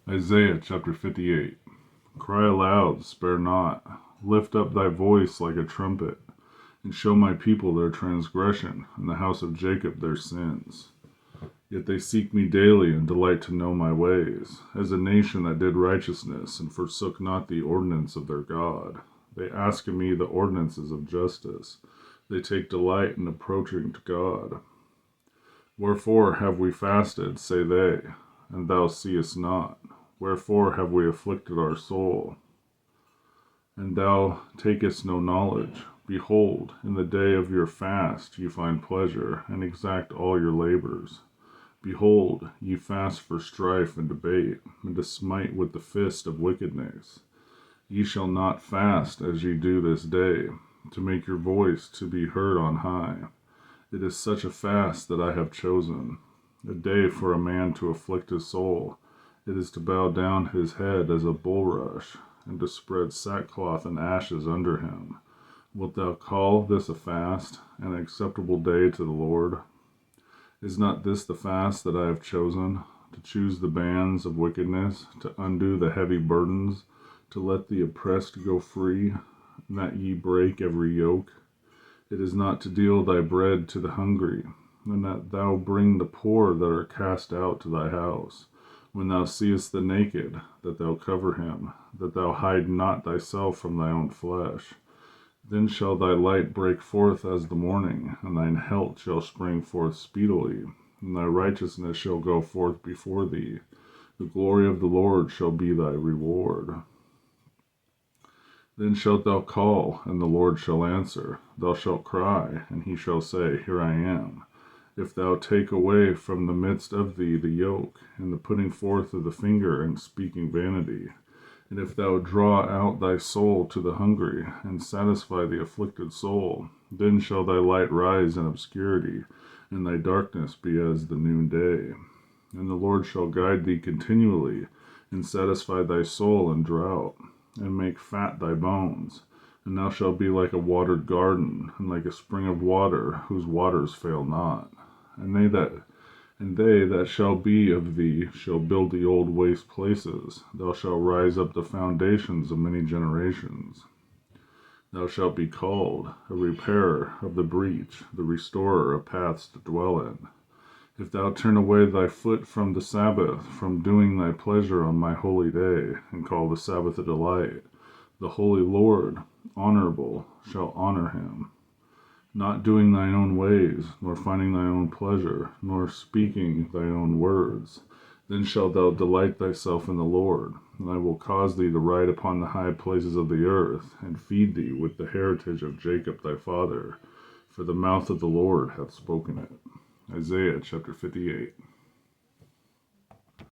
Isaiah chapter 58. Cry aloud, spare not. Lift up thy voice like a trumpet, and show my people their transgression, and the house of Jacob their sins. Yet they seek me daily, and delight to know my ways, as a nation that did righteousness, and forsook not the ordinance of their God. They ask of me the ordinances of justice. They take delight in approaching to God. Wherefore have we fasted, say they, and thou seest not? Wherefore have we afflicted our soul, and thou takest no knowledge? Behold, in the day of your fast ye find pleasure, and exact all your labors. Behold, ye fast for strife and debate, and to smite with the fist of wickedness. Ye shall not fast as ye do this day, to make your voice to be heard on high. It is such a fast that I have chosen, a day for a man to afflict his soul. It is to bow down his head as a bulrush, and to spread sackcloth and ashes under him. Wilt thou call this a fast, an acceptable day to the Lord? Is not this the fast that I have chosen, to choose the bands of wickedness, to undo the heavy burdens, to let the oppressed go free, and that ye break every yoke? It is not to deal thy bread to the hungry, and that thou bring the poor that are cast out to thy house. When thou seest the naked, that thou cover him, that thou hide not thyself from thy own flesh. Then shall thy light break forth as the morning, and thine health shall spring forth speedily, and thy righteousness shall go forth before thee. The glory of the Lord shall be thy reward. Then shalt thou call, and the Lord shall answer. Thou shalt cry, and he shall say, Here I am. If thou take away from the midst of thee the yoke, and the putting forth of the finger, and speaking vanity, and if thou draw out thy soul to the hungry, and satisfy the afflicted soul, then shall thy light rise in obscurity, and thy darkness be as the noonday. And the Lord shall guide thee continually, and satisfy thy soul in drought, and make fat thy bones. And thou shalt be like a watered garden, and like a spring of water, whose waters fail not. And they that shall be of thee shall build the old waste places. Thou shalt rise up the foundations of many generations. Thou shalt be called a repairer of the breach, the restorer of paths to dwell in. If thou turn away thy foot from the Sabbath, from doing thy pleasure on my holy day, and call the Sabbath a delight, the holy Lord, honorable, shall honor him. Not doing thine own ways, nor finding thy own pleasure, nor speaking thy own words. Then shalt thou delight thyself in the Lord, and I will cause thee to ride upon the high places of the earth, and feed thee with the heritage of Jacob thy father, for the mouth of the Lord hath spoken it. Isaiah chapter 58.